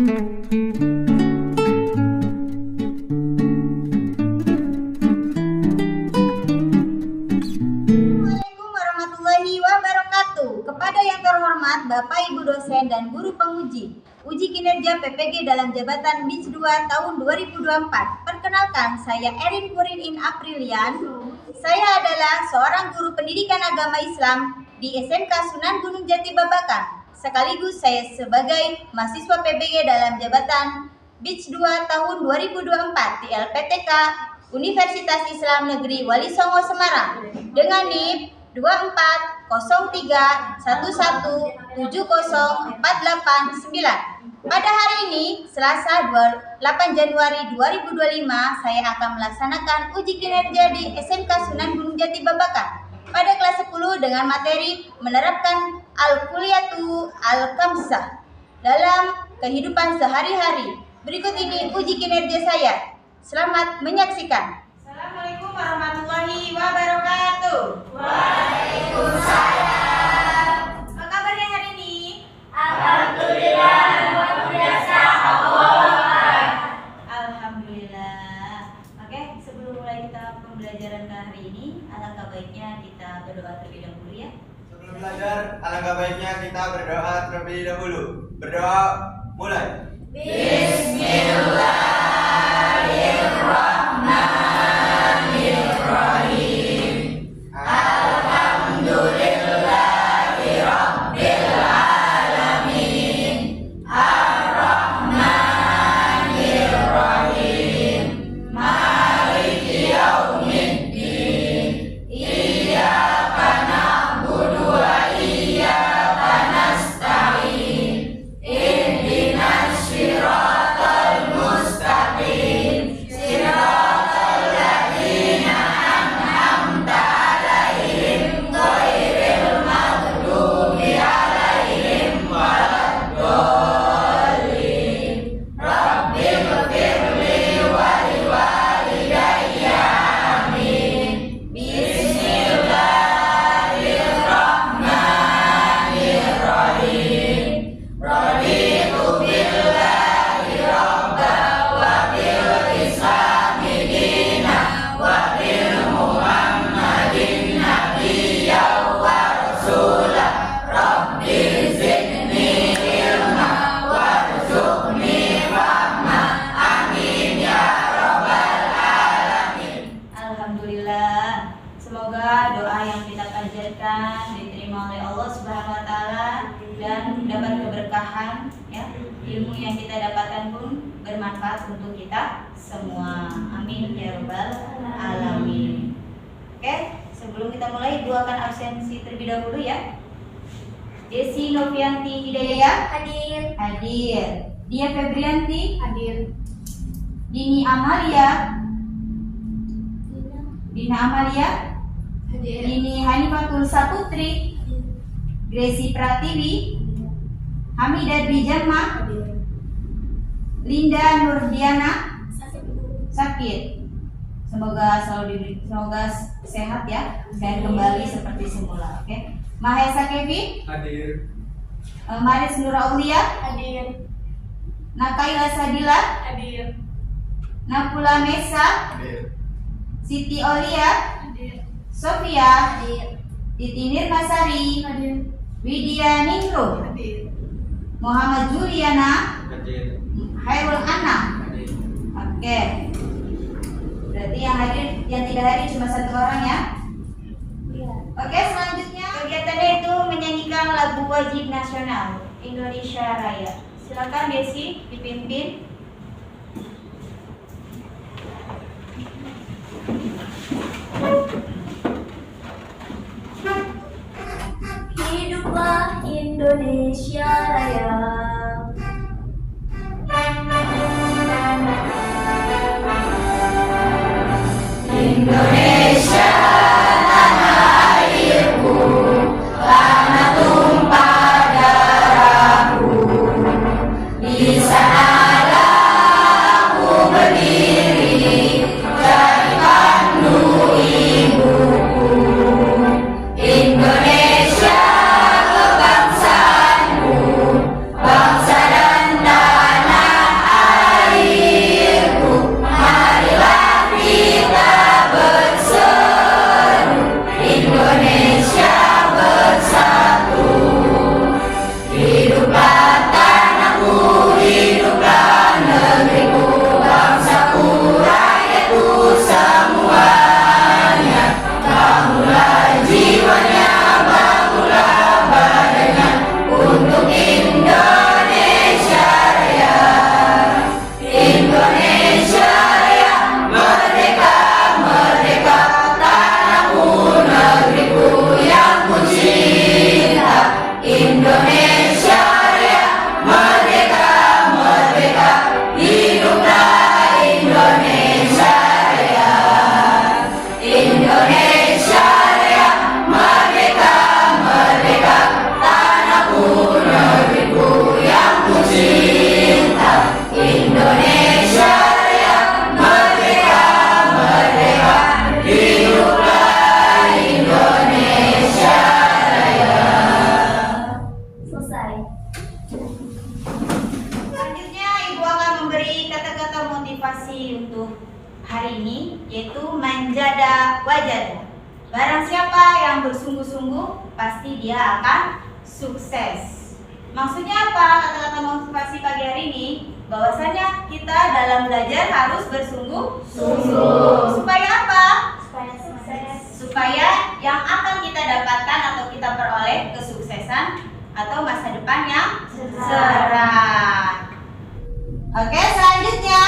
warahmatullahi wabarakatuh. Kepada yang terhormat Bapak Ibu dosen dan guru penguji, uji kinerja PPG dalam jabatan BIS 2 tahun 2024. Perkenalkan, saya Erin Puriin Aprilian. Saya adalah seorang guru pendidikan agama Islam di SMK Sunan Gunung Jati Babakan. Sekaligus saya sebagai mahasiswa PPG dalam jabatan BIS 2 tahun 2024 di LPTK Universitas Islam Negeri Wali Songo Semarang dengan NIP 240311704889. Pada hari ini, Selasa 8 Januari 2025, saya akan melaksanakan uji kinerja di SMK Sunan Gunung Jati Babakan pada kelas 10 dengan materi menerapkan Al-Kulliyatu Al-Khamsah dalam kehidupan sehari-hari. Berikut ini uji kinerja saya. Selamat menyaksikan. Assalamualaikum warahmatullahi wabarakatuh. Waalaikumsalam. Apa kabarnya hari ini? Alhamdulillah, luar biasa. Alhamdulillah. Oke, sebelum mulai kita pembelajaran hari ini, alangkah baiknya kita berdoa terlebih dahulu ya. Sebelum belajar, alangkah baiknya kita berdoa terlebih dahulu. Berdoa, mulai. Bismillahirrahmanirrahim. Alhamdulillahirabbil alamin. Ar-Rahmanirrahim. Maliki yaumiddin. Iyyaka na'budu wa iyyaka nasta'in. Ihdinas siratal mustaqim. Siratal ladzina an'amta 'alaihim ghairil maghdubi 'alaihim waladdallin. Rabbighfirli wa liwalidayya. Amin. Bismillahirrahmanirrahim. Raditu billahi rabba wa bil islami dina wa bil muhammadin nabiyya wa rasula. Rabbi zidni ilma warzuqni fahma. Amin ya rabbal alamin. Alhamdulillah. Semoga doa yang kita panjatkan diterima oleh Allah Subhanahu wa taala dan dapat keberkahan ya. Ilmu yang kita dapatkan pun bermanfaat untuk kita semua. Amin ya rabbal alamin. Oke, sebelum kita mulai doakan absensi terlebih dahulu ya. Desi Novianti Hidayah Hadir. hadir. Dia Febrianti Hadir. Dini Amalia Dina Amalia Hadir. Dini Hanifatul Saputri Gracie Pratiwi Hamidah Bijama Linda Nurdiana sakit. Semoga sehat ya dan kembali seperti semula. Oke. Mahesa Kevin, Hadir. Maris Nur Aulia, Hadir. Nakaila Sadila, Hadir. Napula Mesa, Hadir. Siti Olia, Hadir. Sofia, Hadir. Titi Nirmasari, Hadir. Widya Ningrum, Hadir. Muhammad Juliana, Hadir. Hairul Anam. Hadir. Oke. Berarti yang tidak hadir cuma satu orang ya. Oke, selanjutnya kegiatannya itu menyanyikan lagu wajib nasional Indonesia Raya. Silakan Desi dipimpin. Hiduplah Indonesia Raya. Indonesia tanah airku, tanah tumpah darahku. Di sanalah aku berdiri, jadi pandu ibuku. Indonesia kebangsaanku, bangsa dan tanah Indonesia Raya, merdeka, merdeka, hiduplah Indonesia Raya. Selesai. Selanjutnya Ibu akan memberi kata-kata motivasi untuk hari ini, yaitu manjada wajada. Barang siapa yang bersungguh-sungguh, pasti dia akan sukses. Maksudnya apa kata-kata motivasi pagi hari ini? Bahwasanya kita dalam belajar harus bersungguh-sungguh. Supaya apa? Supaya sukses. Supaya yang akan kita dapatkan atau kita peroleh kesuksesan atau masa depan yang cerah. Oke, selanjutnya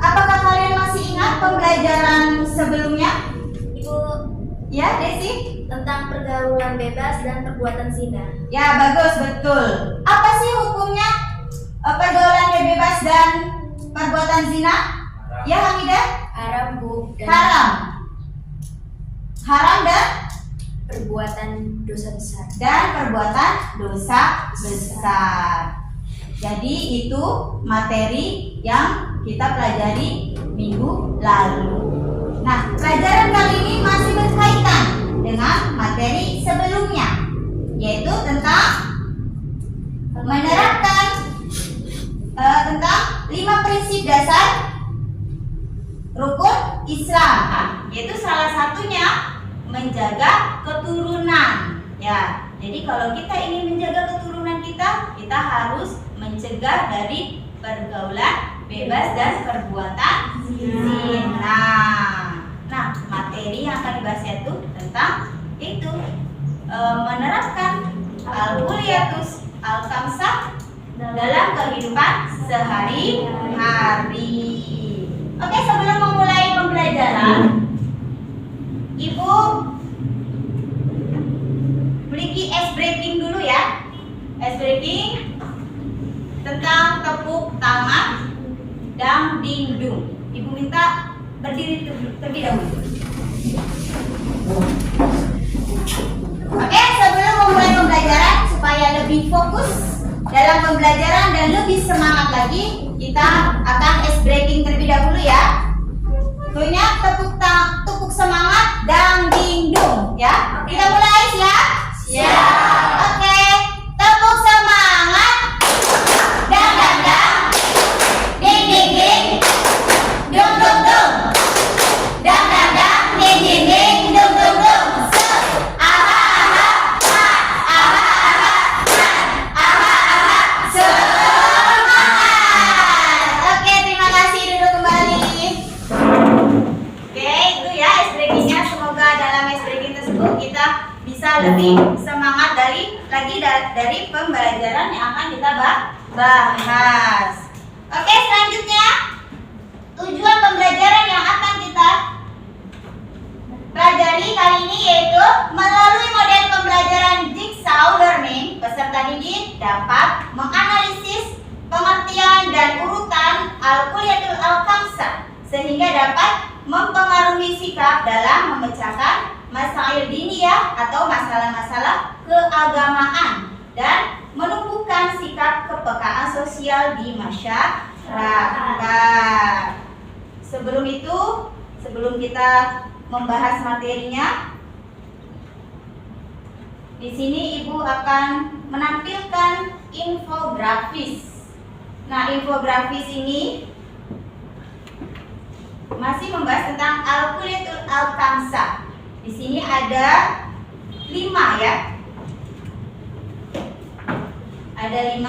apakah kalian masih ingat pembelajaran sebelumnya? Ibu, Ya, Desi? tentang pergaulan bebas dan perbuatan zina. Ya, bagus, betul. Apa sih hukumnya pergaulan bebas dan perbuatan zina? Ya, Hamidah? Haram, Bu, dan Haram. Haram dan perbuatan dosa besar. perbuatan dosa besar. Jadi itu materi yang kita pelajari minggu lalu. Nah, pelajaran kali ini masih berkaitan dengan materi sebelumnya, yaitu tentang menerapkan tentang 5 prinsip dasar rukun Islam. Yaitu salah satunya menjaga keturunan. Ya, jadi kalau kita ingin menjaga keturunan kita harus mencegah dari pergaulan bebas dan perbuatan zina. Nah, materi yang akan dibahas itu tentang itu menerapkan al-kuliyatus al-kamsah dalam kehidupan sehari-hari. Oke, sebelum memulai pembelajaran, Ibu memiliki ice breaking dulu ya. Ice breaking tentang tepuk tangan dan dingdung. Ibu minta berdiri terlebih dahulu. Oke, sebelum memulai pembelajaran supaya lebih fokus dalam pembelajaran dan lebih semangat lagi, kita akan ice breaking terlebih dahulu ya. Punya tepuk semangat dan dingdung ya. Kita mulai siap? Siap. Oke, tepuk semangat. Dang dang dang. Ding ding ding. Dung dung dung. Dang dang dang. Ding ding ding. Dung dung dung. Aha aha. Aha aha. Aha aha. Semangat. Oke, terima kasih, duduk kembali. Oke, itu ya ice breakingnya. Semoga dalam ice breaking tersebut kita bisa lebih semangat dari pembelajaran yang akan kita bahas. Oke, selanjutnya tujuan pembelajaran yang akan kita pelajari kali ini yaitu melalui model pembelajaran jigsaw learning, peserta didik dapat menganalisis pengertian dan urutan al-kuliyatul al-kamsah sehingga dapat mempengaruhi sikap dalam memecahkan masail diniyah atau masalah-masalah keagamaan dan menumbuhkan sikap kepekaan sosial di masyarakat. Sebelum kita membahas materinya, di sini Ibu akan menampilkan infografis. Nah, infografis ini masih membahas tentang al-kuliyatul al-kamsah. Di sini ada 5 ya. Ada 5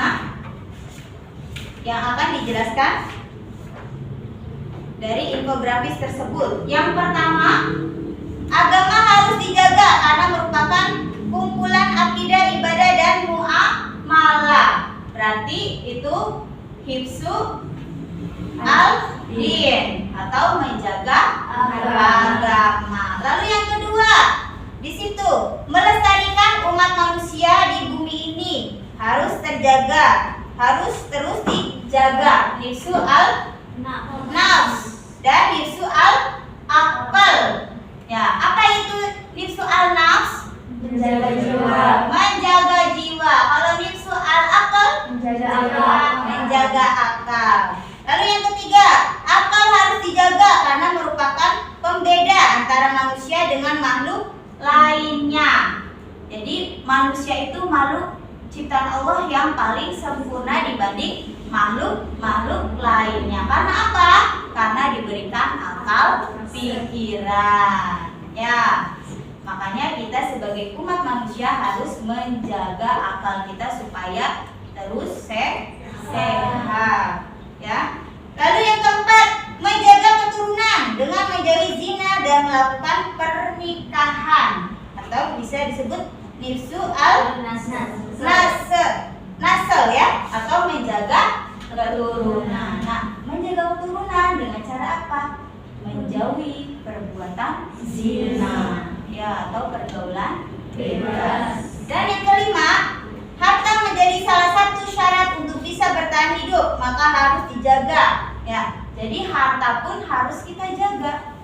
yang akan dijelaskan dari infografis tersebut. Yang pertama, agama harus dijaga karena merupakan kumpulan akidah, ibadah, dan muamalah. Berarti itu hifzu al-din atau menjaga agama. Lalu yang kedua, di situ melestarikan umat manusia di bumi ini harus terjaga, harus terus dijaga. Hifzu al-nafs dan hifzu al-aqal. Ya, apa itu hifzu al-nafs? Menjaga jiwa. Menjaga jiwa. Kalau manusia itu makhluk ciptaan Allah yang paling sempurna dibanding makhluk lainnya. Karena apa? Karena diberikan akal pikiran. Ya, makanya kita sebagai umat manusia harus menjaga akal kita supaya terus sehat. Ya. Lalu yang keempat, menjaga keturunan dengan menjauhi zina dan melakukan pernikahan atau bisa disebut nifsu nasl ya, atau menjaga keturunan. Nah, menjaga keturunan dengan cara apa? Menjauhi perbuatan zina ya, atau pergaulan bebas. Dan yang kelima, harta menjadi salah satu syarat untuk bisa bertahan hidup, maka harus dijaga ya. Jadi harta pun harus kita jaga.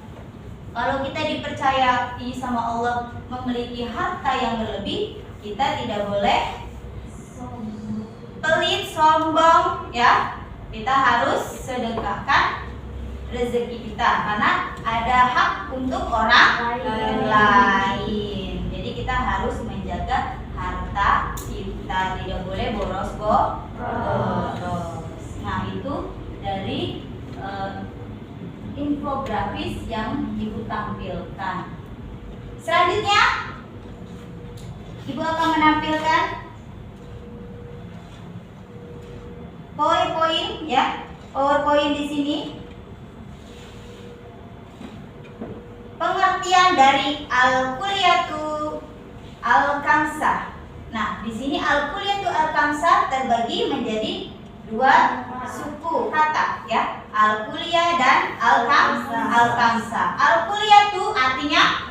Kalau kita dipercayai sama Allah memiliki harta yang berlebih, kita tidak boleh pelit, sombong ya. Kita harus sedekahkan rezeki kita karena ada hak untuk orang lain. Jadi kita harus menjaga harta kita, tidak boleh boros. Nah, itu dari infografis yang Ibu tampilkan. Selanjutnya, Ibu akan menampilkan PowerPoint ya. PowerPoint di sini. Pengertian dari Al-Kulliyatu Al-Kamsah. Nah, di sini Al-Kulliyatu Al-Kamsah terbagi menjadi dua suku kata ya, Al-Kulliyah dan Al-Kamsah. Al-Kulliyatu artinya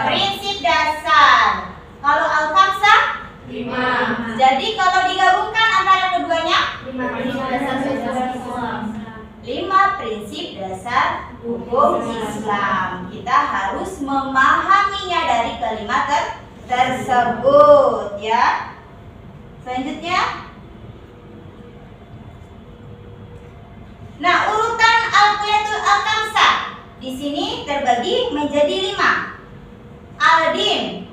prinsip dasar. Kalau Al-Kamsah 5. Jadi kalau digabungkan antara keduanya 5 prinsip dasar hukum Islam. Kita harus memahaminya dari kalimat tersebut ya. Selanjutnya, nah, urutan Al-Kuliyatul Al-Kamsah di sini terbagi menjadi 5. Al-din,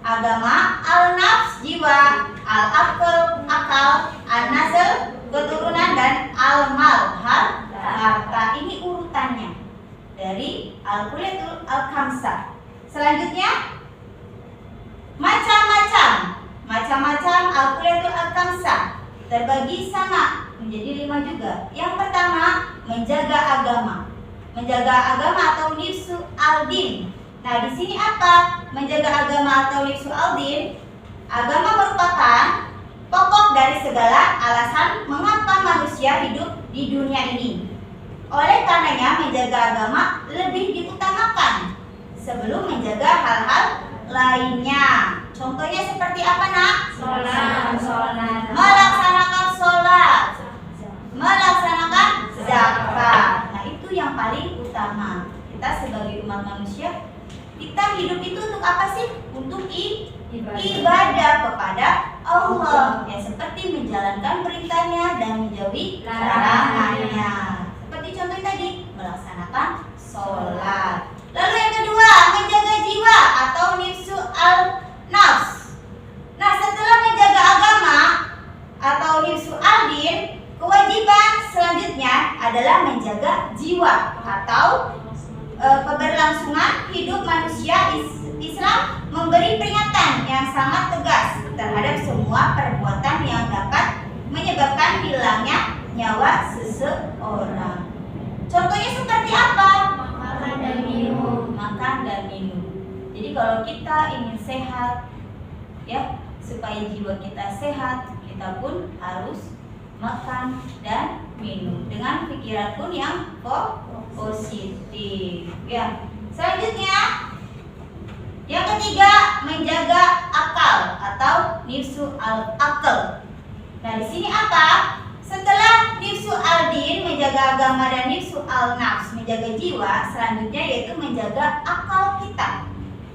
agama, al-nafs, jiwa, al-aql, akal, an-nasl, keturunan, dan al-mal, harta. Ini urutannya dari Al-Kuliyatul Al-Kamsah. Selanjutnya, macam-macam Al-Kuliyatul Al-Kamsah terbagi sama menjadi 5 juga. Yang pertama, menjaga agama. Menjaga agama atau nifsu al-din. Nah, di sini apa? Menjaga agama atau nifsu al-din. Agama merupakan pokok dari segala alasan mengapa manusia hidup di dunia ini. Oleh karenanya, menjaga agama lebih diutamakan sebelum menjaga hal-hal lainnya. Contohnya seperti apa, Nak? Sholat. Melaksanakan sholat. Melaksanakan zakat. Nah, itu yang paling utama. Kita sebagai umat manusia, kita hidup itu untuk apa sih? Untuk ibadah kepada Allah. Ya, seperti menjalankan perintahnya dan menjauhi larangannya. Seperti contoh tadi, melaksanakan sholat. Lalu yang kedua, menjaga jiwa atau nifsu al-nafs. Nah, setelah menjaga agama atau nifsu al-din, kewajiban selanjutnya adalah menjaga jiwa atau keberlangsungan hidup manusia. Islam memberi peringatan yang sangat tegas terhadap semua perbuatan yang dapat menyebabkan hilangnya nyawa seseorang. Contohnya seperti apa? Makan dan minum. Jadi kalau kita ingin sehat, ya, supaya jiwa kita sehat, kita pun harus makan dan minum dengan pikiran pun yang positif. Ya. Selanjutnya, yang ketiga, menjaga akal atau nifsu al-aql. Nah, di sini apa? Setelah nifsu al-din, menjaga agama, dan nifsu al-nafs, menjaga jiwa, selanjutnya yaitu menjaga akal kita.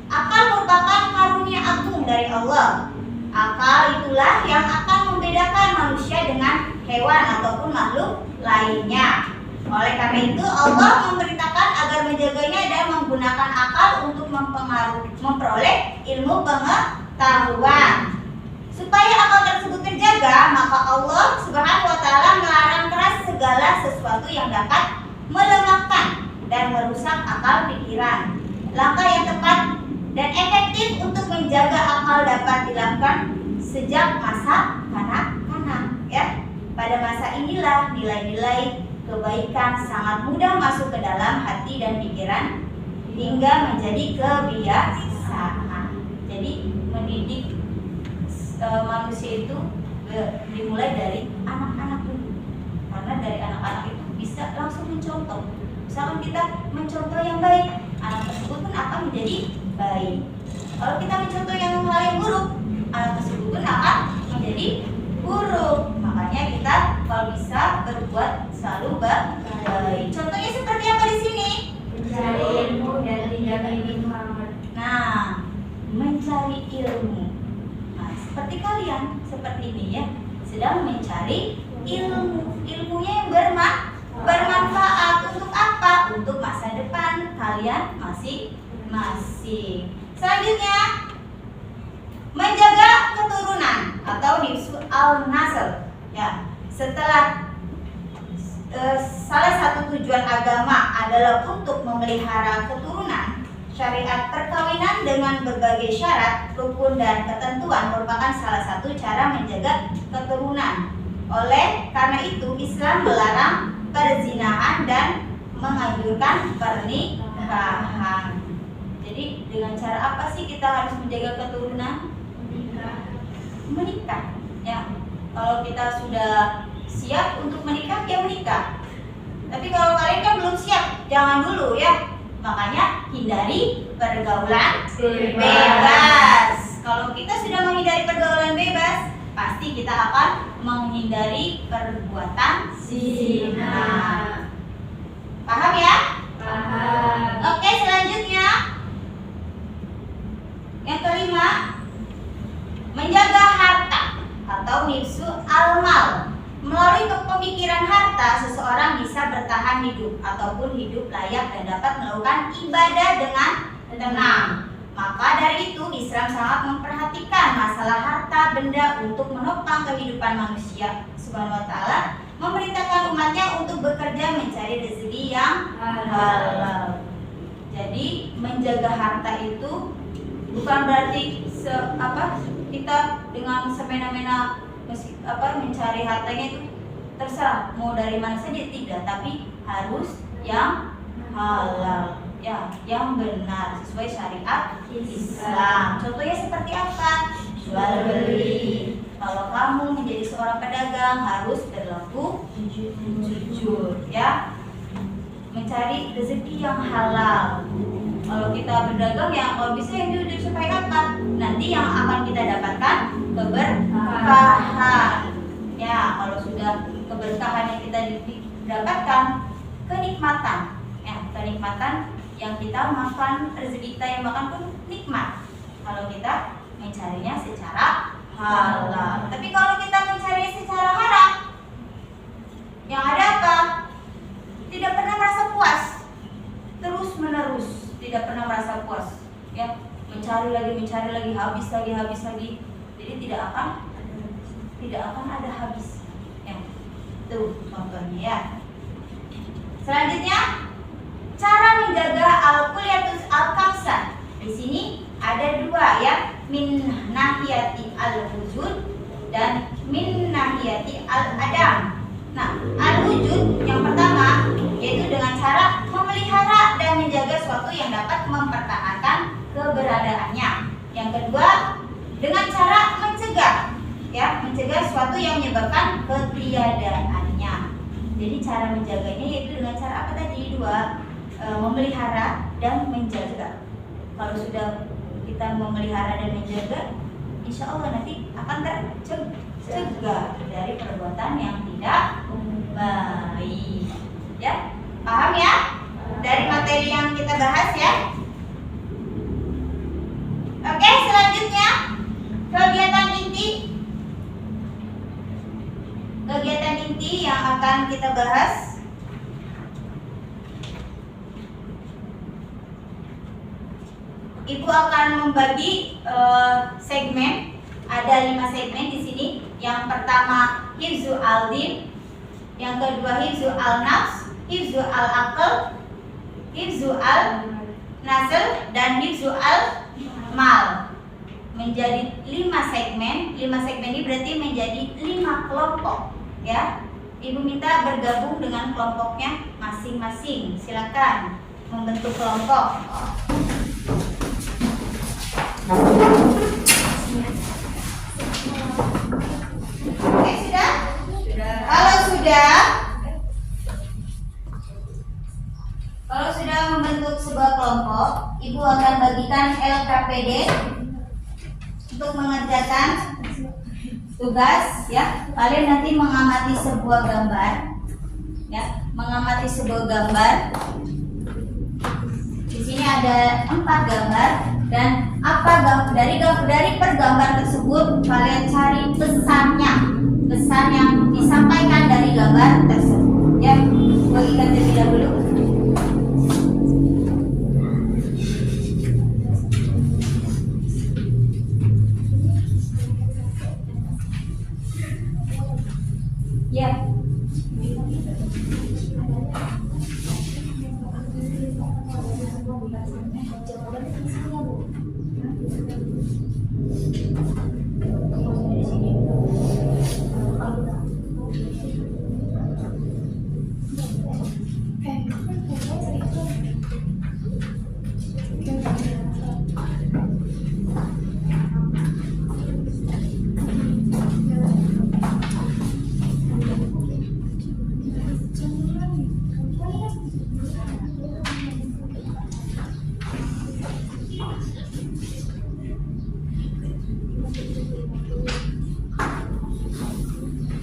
Akal merupakan karunia agung dari Allah. Akal itulah yang akan membedakan manusia dengan hewan ataupun makhluk lainnya. Oleh karena itu, Allah memerintahkan agar menjaganya dan menggunakan akal untuk memperoleh ilmu pengetahuan. Supaya akal tersebut terjaga, maka Allah Subhanahu wa taala melarang keras segala sesuatu yang dapat melemahkan dan merusak akal pikiran. Langkah yang tepat dan efektif untuk menjaga akal dapat dilakukan sejak masa kanak-kanak, ya. Pada masa inilah nilai-nilai kebaikan sangat mudah masuk ke dalam hati dan pikiran hingga menjadi kebiasaan. Jadi mendidik manusia itu dimulai dari anak-anak dulu, karena dari anak-anak itu bisa langsung mencontoh. Misalkan kita mencontoh yang baik, anak tersebut pun akan menjadi baik. Kalau kita mencontoh yang hal yang buruk, anak tersebut pun akan menjadi buruk. Makanya kita kalau bisa berbuat selalu baik. Contohnya seperti apa di sini? Mencari ilmu dan tidak ingin Muhammad. Nah, mencari ilmu. Nah, seperti kalian seperti ini ya, sedang mencari ilmu. Ilmunya yang bermanfaat untuk apa? Untuk masa depan kalian masing-masing. Selanjutnya, menjaga keturunan atau nifsu al-nasl. Ya, setelah salah satu tujuan agama adalah untuk memelihara keturunan, syariat perkawinan dengan berbagai syarat, rukun dan ketentuan merupakan salah satu cara menjaga keturunan. Oleh karena itu, Islam melarang perzinahan dan menganjurkan pernikahan. Jadi dengan cara apa sih kita harus menjaga keturunan? Menikah. Ya, kalau kita sudah siap untuk menikah, ya menikah. Tapi kalau kalian kan belum siap, jangan dulu ya. Makanya hindari pergaulan bebas. Kalau kita sudah menghindari pergaulan bebas, pasti kita akan menghindari perbuatan zina. Paham ya? Paham. Oke, selanjutnya yang kelima, menjaga harta atau nifsu al-mal. Melalui pemikiran harta, seseorang bisa bertahan hidup ataupun hidup layak dan dapat melakukan ibadah dengan tenang. Maka dari itu, Islam sangat memperhatikan masalah harta benda untuk menopang kehidupan manusia. Subhanahu wa ta'ala memerintahkan umatnya untuk bekerja mencari rezeki yang halal. Jadi menjaga harta itu bukan berarti kita dengan semena-mena mencari hartanya itu terserah mau dari mana saja, tidak, tapi harus yang halal, ya, yang benar sesuai syariat Islam. Contohnya seperti apa? Jual beli. Kalau kamu menjadi seorang pedagang harus berlaku jujur, ya. Mencari rezeki yang halal. Kalau kita berdagang ya kalau bisa yang jujur, supaya apa? Nanti yang akan kita dapatkan keberkahan. Ya, kalau sudah keberkahan yang kita dapatkan, kenikmatan. Ya, kenikmatan yang kita makan, rezeki kita yang makan pun nikmat. Kalau kita mencarinya secara halal. Tapi kalau kita mencarinya secara haram, yang ada apa? Tidak pernah merasa puas. Terus menerus tidak pernah merasa puas, ya, mencari lagi, habis lagi. Jadi tidak akan ada habis, ya. Tuh contohnya, ya. Selanjutnya, cara menjaga al-kuliyatus al-kamsah. Di sini ada dua, ya, min nahiyati al-wujud dan min nahiyati al-adam. Nah, al-wujud yang pertama yaitu dengan cara memelihara dan menjaga suatu yang dapat mempertahankan keberadaannya. Yang kedua, dengan cara mencegah, ya, mencegah suatu yang menyebabkan ketiadaannya. Jadi cara menjaganya yaitu dengan cara apa tadi? Dua, memelihara dan menjaga. Kalau sudah kita memelihara dan menjaga, insya Allah nanti akan tercegah dari perbuatan yang tidak baik. Ya, paham ya? Dari materi yang kita bahas, ya. Oke, selanjutnya kegiatan inti yang akan kita bahas. Ibu akan membagi segmen. Ada 5 segmen di sini. Yang pertama hifzu al-din, yang kedua hifzu al-nafs, hifzu al-aql, hifzu al-nasl, dan hifzu al-mal. Menjadi 5 segmen. 5 segmen ini berarti menjadi 5 kelompok, ya. Ibu minta bergabung dengan kelompoknya masing-masing. Silakan membentuk kelompok. Oke, sudah? Kalau sudah membentuk sebuah kelompok, Ibu akan bagikan LKPD untuk mengerjakan tugas, ya. Kalian nanti mengamati sebuah gambar, ya. Mengamati sebuah gambar. Di sini ada 4 gambar, dan dari per gambar tersebut kalian cari pesan yang disampaikan dari gambar tersebut, ya. Bagikan terlebih dahulu. Ya.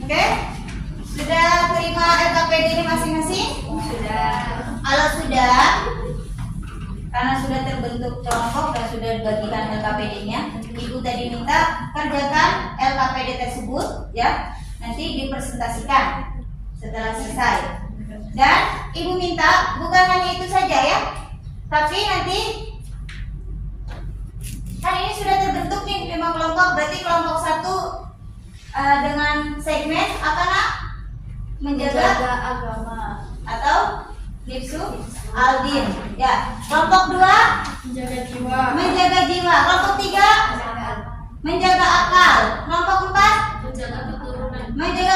Oke, sudah terima LKPD ini masing-masing? Sudah. Kalau sudah, karena sudah terbentuk kelompok dan sudah dibagikan LKPD-nya, Ibu tadi minta kerjakan LKPD tersebut, ya. Nanti dipresentasikan setelah selesai. Dan Ibu minta bukan hanya itu saja, ya, tapi nanti kan ini sudah terbentuk nih 5 kelompok, berarti kelompok 1 dengan segmen akan menjaga agama atau hifzu al-din, ya. Kelompok 2 menjaga jiwa. Kelompok 3 menjaga akal. Kelompok 4 menjaga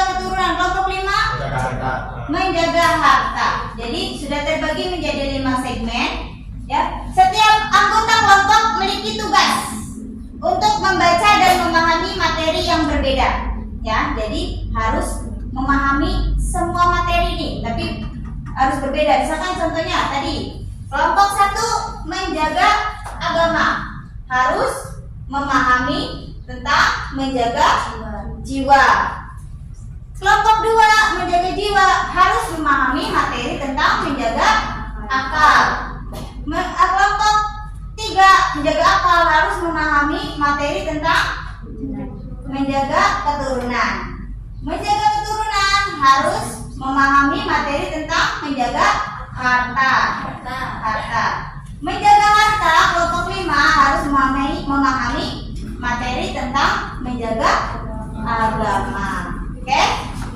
keturunan. Kelompok 5 menjaga harta. Jadi sudah terbagi menjadi 5 segmen, ya. Setiap anggota kelompok memiliki tugas untuk membaca dan memahami materi yang berbeda, ya. Jadi harus memahami semua materi ini, tapi harus berbeda. Misalkan contohnya tadi kelompok 1 menjaga agama, harus memahami tentang menjaga jiwa. Kelompok 2 menjaga jiwa, harus memahami materi tentang menjaga akal. Kelompok 3 menjaga akal, harus memahami materi tentang menjaga keturunan. Menjaga keturunan harus memahami materi tentang menjaga harta. Menjaga harta, kelompok 5 harus memahami materi tentang menjaga agama. Oke?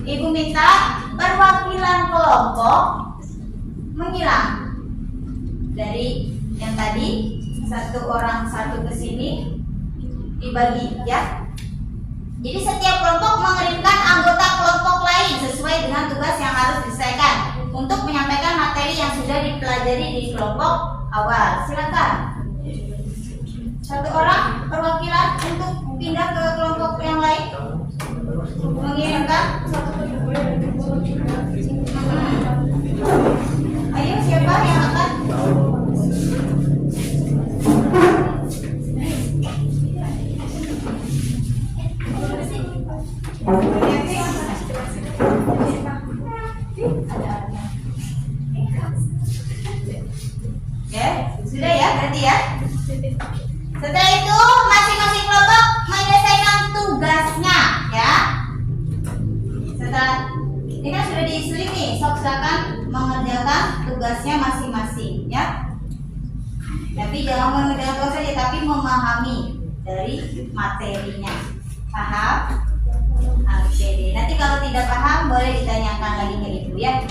Ibu minta perwakilan kelompok menghilang dari yang tadi, 1 orang 1 ke sini dibagi, ya. Jadi setiap kelompok mengirimkan anggota kelompok lain sesuai dengan tugas yang harus diselesaikan untuk menyampaikan materi yang sudah dipelajari di kelompok awal. Silakan. 1 orang perwakilan untuk pindah ke kelompok yang lain, mengirimkan. Ayo, siapa yang akan? Sudah ya, berarti ya. Setelah itu masing-masing kelompok menyelesaikan tugasnya, ya. Setelah ini kan sudah diseling nih, sok silakan mengerjakan tugasnya masing-masing, ya. Tapi jangan mengenal tahu saja, tapi memahami dari materinya. Paham? Oke deh. Nanti kalau tidak paham boleh ditanyakan lagi ke ibu ya.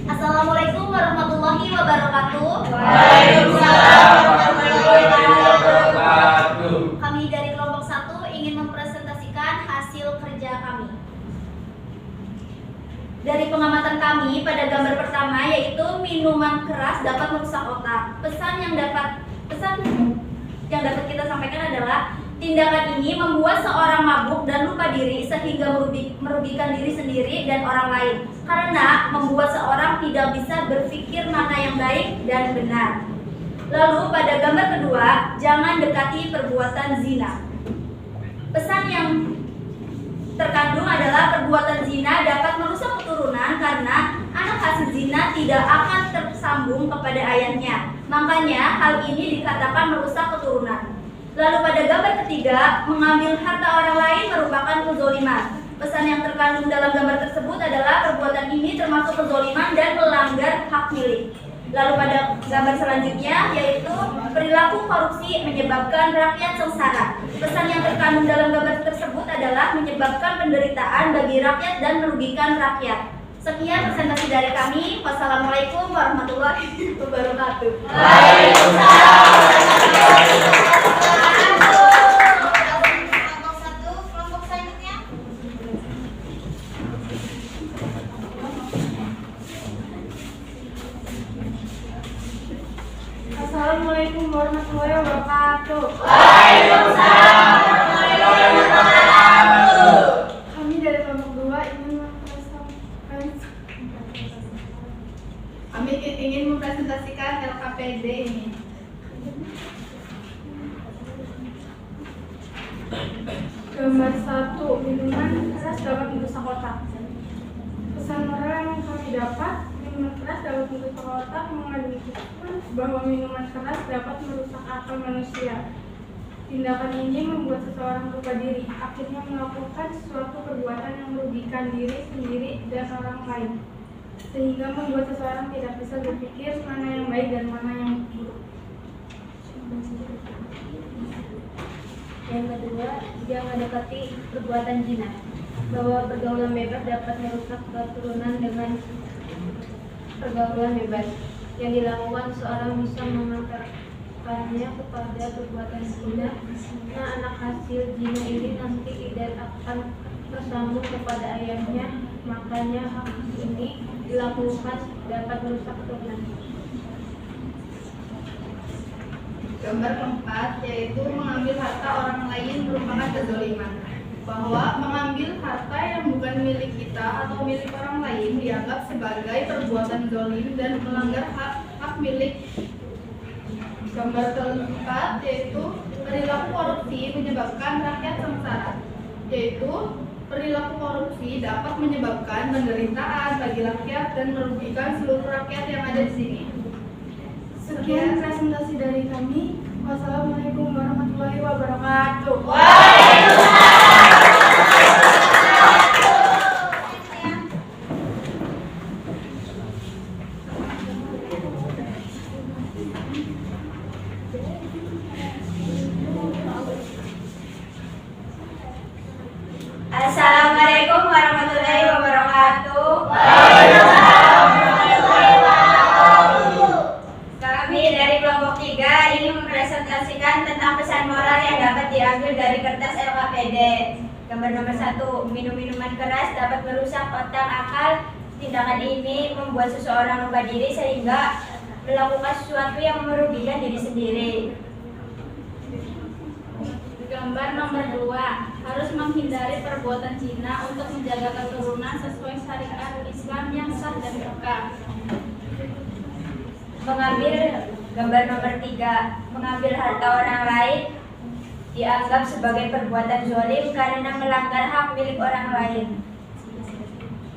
Assalamualaikum warahmatullahi wabarakatuh. Waalaikumsalam warahmatullahi wabarakatuh. Kami dari kelompok 1 ingin mempresentasikan hasil kerja kami. Dari pengamatan kami pada gambar pertama, yaitu minuman keras dapat merusak otak. Pesan yang dapat kita sampaikan adalah tindakan ini membuat seorang mabuk dan lupa diri sehingga merugikan diri sendiri dan orang lain, karena membuat seorang tidak bisa berpikir mana yang baik dan benar. Lalu pada gambar kedua, jangan dekati perbuatan zina. Pesan yang terkandung adalah perbuatan zina dapat merusak keturunan karena anak hasil zina tidak akan tersambung kepada ayahnya. Makanya hal ini dikatakan merusak keturunan. Lalu pada gambar ketiga, mengambil harta orang lain merupakan kezoliman. Pesan yang terkandung dalam gambar tersebut adalah perbuatan ini termasuk kezoliman dan melanggar hak milik. Lalu pada gambar selanjutnya yaitu perilaku korupsi menyebabkan rakyat sengsara. Pesan yang terkandung dalam gambar tersebut adalah menyebabkan penderitaan bagi rakyat dan merugikan rakyat. Sekian presentasi dari kami. Wassalamualaikum warahmatullahi wabarakatuh. Kelompok satu, kelompok selanjutnya. Assalamualaikum warahmatullahi wabarakatuh. Kami dari kelompok 2 ingin mempresentasikan LKPD ini. Gambar 1, minuman keras dapat merusak otak. Pesan moral yang kami dapat, minuman keras dapat merusak otak, mengandung bahwa minuman keras dapat merusak akal manusia. Tindakan ini membuat seseorang lupa diri, akhirnya melakukan suatu perbuatan yang merugikan diri sendiri dan orang lain, sehingga membuat seseorang tidak bisa berpikir mana yang baik dan mana yang buruk. Yang kedua, jangan dekati perbuatan zina, bahwa pergaulan bebas dapat merusak keturunan dengan pergaulan bebas yang dilakukan seorang bisa mengantarkannya kepada perbuatan zina. Nah, anak hasil zina ini nanti tidak akan tersambung kepada ayahnya, makanya hal ini dilakukan dapat merusak keturunan. Gambar keempat yaitu mengambil harta orang lain merupakan kezaliman, bahwa mengambil harta yang bukan milik kita atau milik orang lain dianggap sebagai perbuatan zalim dan melanggar hak milik. Gambar keempat yaitu perilaku korupsi menyebabkan rakyat sengsara, yaitu perilaku korupsi dapat menyebabkan penderitaan bagi rakyat dan merugikan seluruh rakyat yang ada di sini. Sekian presentasi dari kami. Wassalamualaikum warahmatullahi wabarakatuh. Assalamualaikum warahmatullahi wabarakatuh. Kami dari kelompok 3 ingin mempresentasikan tentang pesan moral yang dapat diambil dari kertas LKPD. Gambar nomor 1, minum-minuman keras dapat merusak otak akal. Tindakan ini membuat seseorang lupa diri sehingga melakukan sesuatu yang merugikan diri sendiri. Gambar nomor 2, harus menghindari perbuatan zina untuk menjaga keturunan sesuai syariat Islam yang sah dan berkah. Gambar nomor 3, mengambil harta orang lain dianggap sebagai perbuatan zalim karena melanggar hak milik orang lain.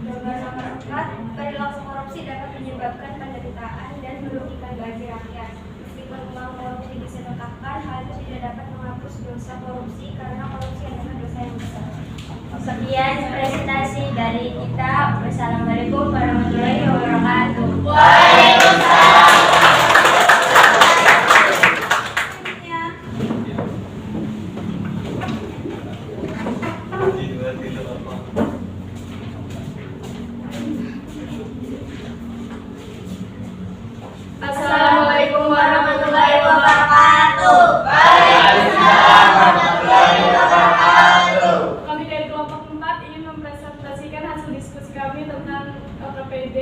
Gambar nomor 4, perilaku korupsi dapat menyebabkan penderitaan dan merugikan bagi rakyat. Meskipun uang korupsi disedekahkan, hal itu tidak dapat menghapus dosa korupsi karena korupsi adalah dosa yang besar. Sekian presentasi dari kita. Wassalamualaikum warahmatullahi wabarakatuh. Assalamualaikum warahmatullahi wabarakatuh. Kami dari kelompok 4 ingin mempresentasikan hasil diskusi kami tentang LKPD.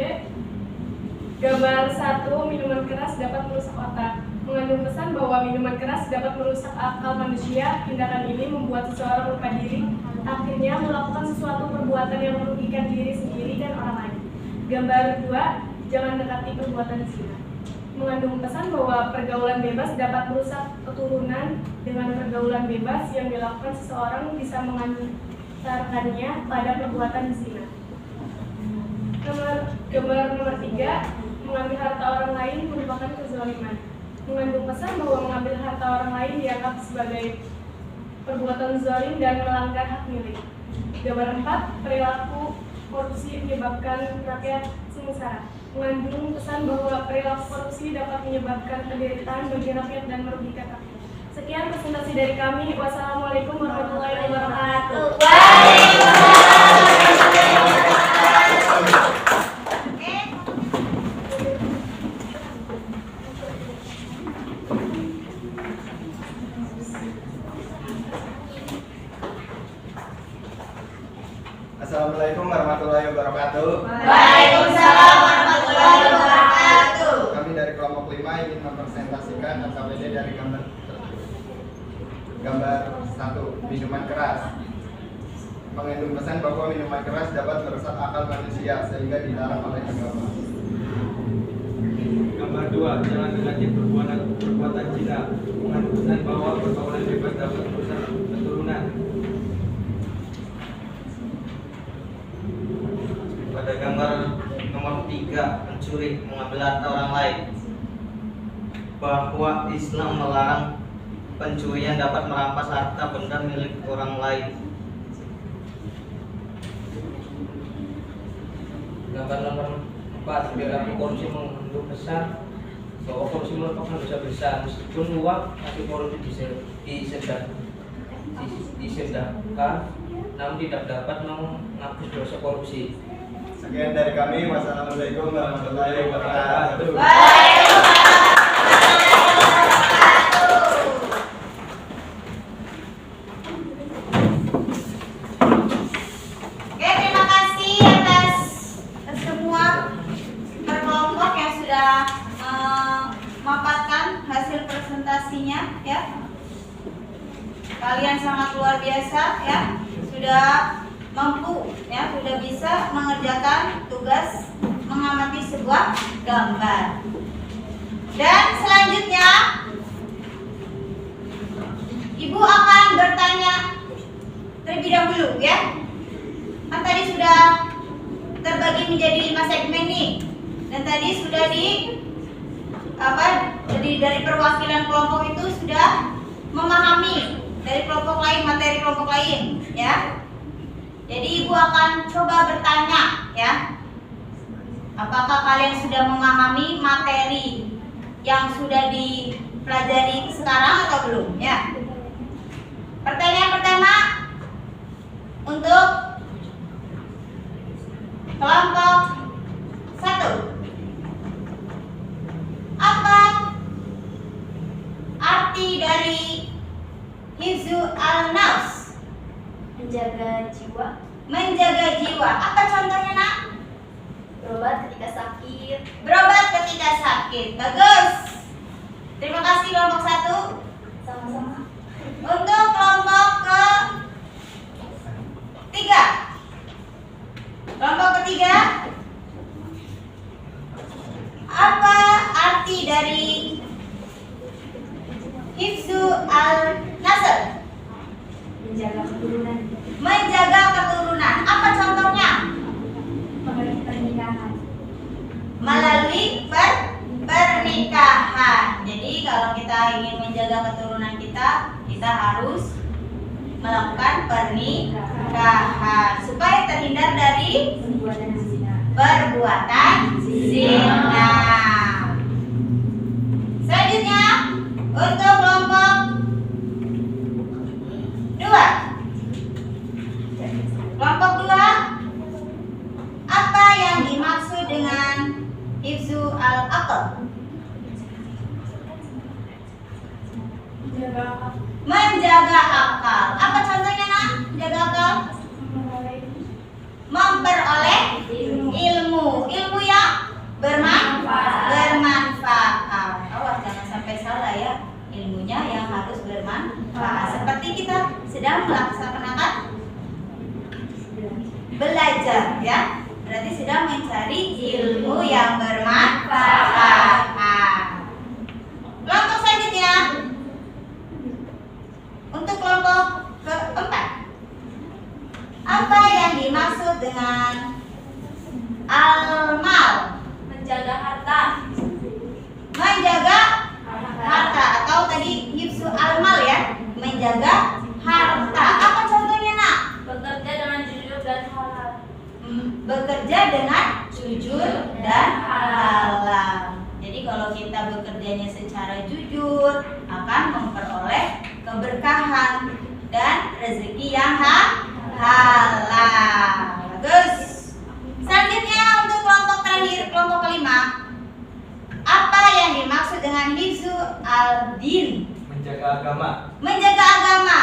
Gambar 1, minuman keras dapat merusak otak. Mengandung pesan bahwa minuman keras dapat merusak akal manusia. Tindakan ini membuat seseorang lupa diri, akhirnya melakukan sesuatu perbuatan yang merugikan diri sendiri dan orang lain. Gambar 2, jangan dekati perbuatan zina. Mengandung pesan bahwa pergaulan bebas dapat merusak keturunan. Dengan pergaulan bebas yang dilakukan seseorang bisa mendasarkannya pada perbuatan zina. Gambar nomor 3, mengambil harta orang lain merupakan kezaliman. Mengandung pesan bahwa mengambil harta orang lain dianggap sebagai perbuatan zalim dan melanggar hak milik. Gambar 4, perilaku korupsi menyebabkan rakyat sengsara. Mengandung pesan bahwa perilaku korupsi dapat menyebabkan penderitaan bagi rakyat dan merugikan rakyat. Sekian presentasi dari kami. Wassalamualaikum warahmatullahi wabarakatuh. Assalamualaikum warahmatullahi wabarakatuh. Waalaikumsalam warahmatullahi wabarakatuh. Kami dari kelompok 5 ingin mempresentasikan NKPD dari gambar 1, minuman keras. Mengandung pesan bahwa minuman keras dapat merusak akal manusia sehingga dilarang oleh agama. Gambar 2, jangan dilanjut perbuatan zina. Mengandung pesan bahwa pergaulan bebas dapat merusak keturunan. Pada gambar nomor 3, mencuri, mengambil harta orang lain, bahwa Islam melarang pencurian dapat merampas harta benda milik orang lain. Gambar nomor 4, perilaku korupsi mengandung pesan bahwa korupsi merupakan dosa besar. Meskipun uang hasil korupsi disedekahkan, namun tidak dapat menghapus dosa korupsi. Sekian dari kami. Wassalamualaikum warahmatullahi wabarakatuh. Oke, terima kasih atas semua berkelompok yang sudah memaparkan hasil presentasinya ya. Kalian sangat luar biasa ya, sudah mampu ya, sudah bisa mengerjakan tugas mengamati sebuah gambar. Dan selanjutnya Ibu akan bertanya terlebih dahulu ya. Kan tadi sudah terbagi menjadi 5 segmen nih. Dan tadi sudah dari perwakilan kelompok itu sudah memahami dari kelompok lain, materi kelompok lain ya. Jadi Ibu akan coba bertanya ya. Apakah kalian sudah memahami materi yang sudah dipelajari sekarang atau belum ya? Pertanyaan pertama untuk kelompok 1. Apa arti dari hifzu al-nafs? Menjaga jiwa, Menjaga jiwa. Apa contohnya nak? berobat ketika sakit. Berobat ketika sakit. Bagus. Terima kasih kelompok 1. Sama-sama. Untuk kelompok ketiga. Kelompok ketiga. Apa arti dari hifzu al-nasl? Menjaga keturunan, Menjaga keturunan. Apa contohnya? melalui pernikahan. Melalui pernikahan. Jadi kalau kita ingin menjaga keturunan kita harus melakukan pernikahan supaya terhindar dari Perbuatan zina. perbuatan zina. Selanjutnya untuk kelompok 2. Kelompok 2, apa yang dimaksud dengan hifzu al-aql? Menjaga akal. Apa contohnya nak? Menjaga akal? Memperoleh ilmu yang bermanfaat. Awas jangan sampai salah ya. Ilmunya yang harus bermanfaat. Seperti kita sedang melaksanakan belajar ya. Berarti sedang mencari ilmu yang bermanfaat. Kelompok selanjutnya untuk kelompok keempat. bekerjanya secara jujur akan memperoleh keberkahan dan rezeki yang halal. Bagus. Selanjutnya untuk kelompok terakhir, kelompok kelima. Apa yang dimaksud dengan hifzu al-din? Menjaga agama. Menjaga agama.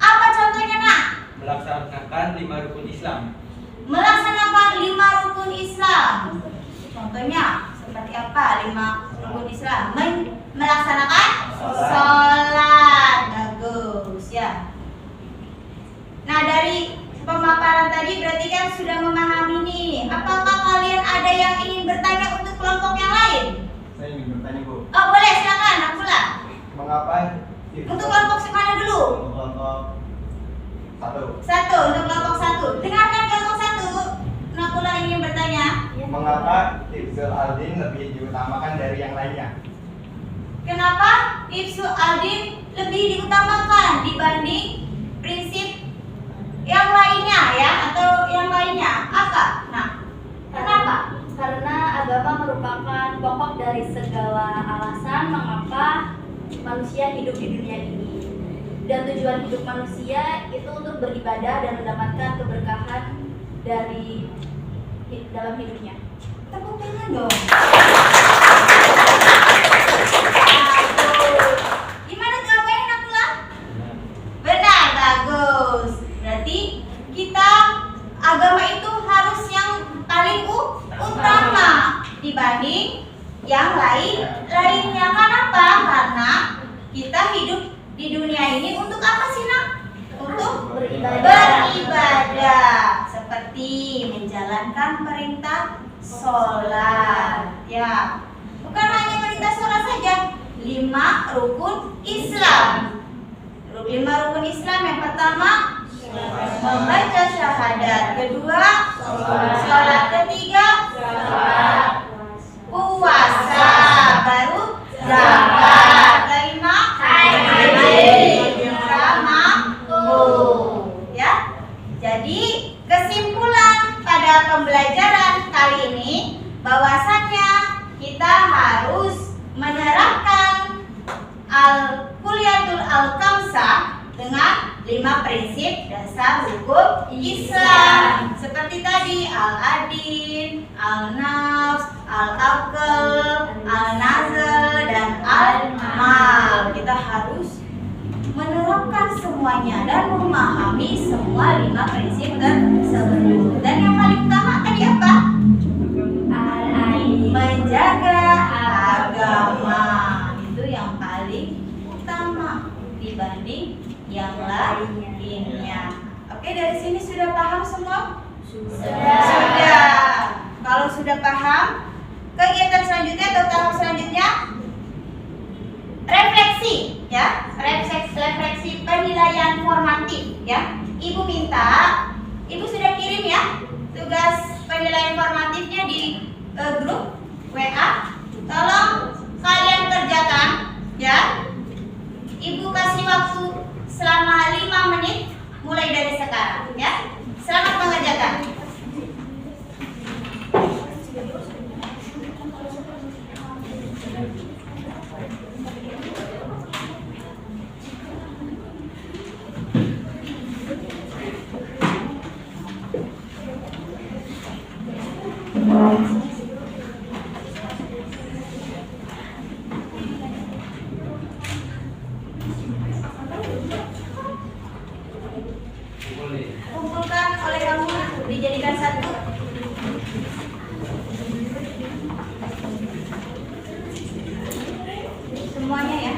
Apa contohnya, Nak? Melaksanakan 5 rukun Islam. Melaksanakan 5 rukun Islam. Contohnya seperti apa 5 rukun Islam? Melaksanakan sholat. Bagus ya. Nah, dari pemaparan tadi berarti kan sudah memahami nih. Apakah kalian ada yang ingin bertanya untuk kelompok yang lain? Saya ingin bertanya, Bu. Oh, boleh, silakan, Nakula. Mengapa Untuk kelompok mana dulu? kelompok Satu, untuk kelompok 1. Dengarkan kelompok 1. Nakula ingin bertanya. mengapa hifzul al-din lebih diutamakan dari yang lainnya? Kenapa hifzu al-din lebih diutamakan dibanding prinsip yang lainnya ya, atau yang lainnya? Apa? Nah, kenapa? Karena agama merupakan pokok dari segala alasan mengapa manusia hidup di dunia ini. Dan tujuan hidup manusia itu untuk beribadah dan mendapatkan keberkahan dari dalam hidupnya. Tepuk tangan dong. Gimana jawabannya, Nakula? Benar, bagus. Berarti kita agama itu harus yang paling utama dibanding yang lainnya. Kenapa? Karena kita hidup di dunia ini untuk apa sih, Nak? Untuk beribadah, seperti menjalankan perintah sholat. Ya, bukan hanya perintah sholat saja, 5 rukun Islam. 5 rukun Islam yang pertama membaca syahadat, kedua sholat, ketiga puasa, baru zakat, kelima haji sama ya. Jadi kesimpulan pada pembelajaran kali ini bahwasannya kita harus menerapkan al-kuliyatul al-kamsah dengan 5 prinsip dasar hukum Islam, seperti tadi al-adin, al-nafs, al-aql, al-nazl, dan al-mal. Kita harus menerapkan semuanya dan memahami semua 5 prinsip tersebut. Dan yang paling utama tadi apa? Menjaga agama. Itu yang paling utama dibanding yang lainnya. Oke, dari sini sudah paham semua? Sudah. Kalau sudah paham, kegiatan selanjutnya atau tahap selanjutnya refleksi ya, refleksi penilaian formatif ya. Ibu minta, Ibu sudah kirim ya tugas penilaian formatifnya di grup WA. Tolong kalian kerjakan ya. Ibu kasih waktu selama 5 menit mulai dari sekarang ya. Selamat mengerjakan. Kumpulkan oleh kamu, dijadikan satu. Semuanya ya.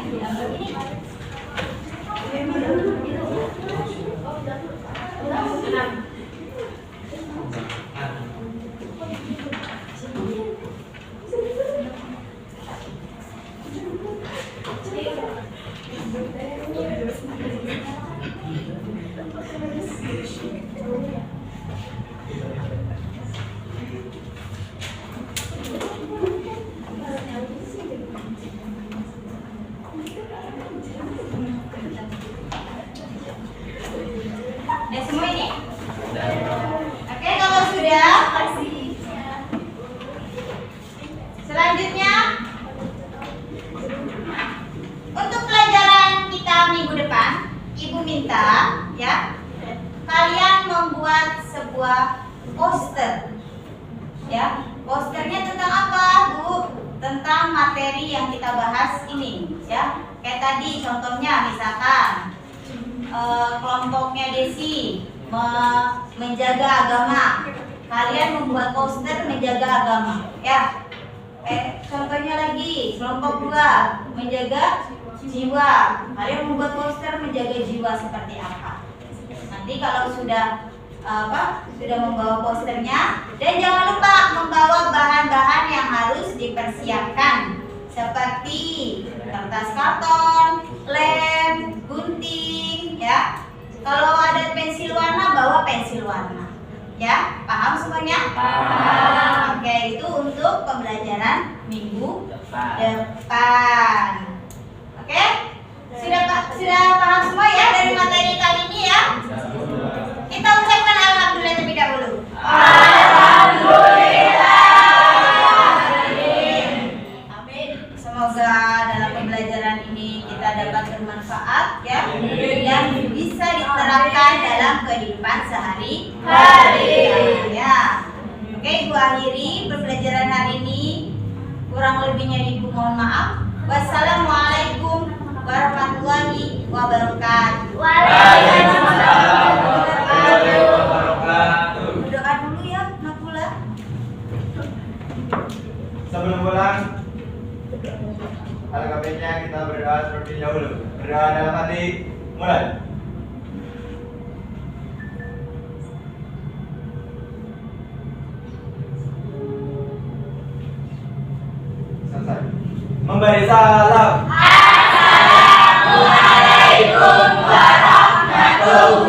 Udah semua ini? Oke, kalau sudah, selanjutnya minggu depan, Ibu minta ya kalian membuat sebuah poster. Ya, posternya tentang apa, Bu? Tentang materi yang kita bahas ini, ya. Kayak tadi contohnya misalkan kelompoknya Desi menjaga agama. Kalian membuat poster menjaga agama, ya. Contohnya lagi kelompok 2 menjaga jiwa. Kalian membuat poster menjaga jiwa seperti apa? Nanti kalau sudah membawa posternya, dan jangan lupa membawa bahan-bahan yang harus dipersiapkan seperti kertas karton, lem, gunting, ya. Kalau ada pensil warna, bawa pensil warna. Ya, paham semuanya? Paham. Oke, itu untuk pembelajaran minggu depan. Oke? Sudah paham semua ya dari materi kali ini ya? Kita ucapkan alhamdulillah terlebih dahulu. Amin. Semoga dalam pembelajaran ini kita dapat bermanfaat ya, dan bisa diterapkan dalam kehidupan sehari-hari. Ya. Oke, Ibu akhiri pembelajaran hari ini. Kurang lebihnya Ibu mohon maaf. Wassalamualaikum warahmatullahi wabarakatuh. Waalaikumsalam. Berdoa dulu ya, Nakula. Sebelum pulang, alangkah baiknya kita berdoa terlebih dahulu. Berdoa dalam hati, mulai. Selesai. Memberi salam. Assalamualaikum warahmatullahi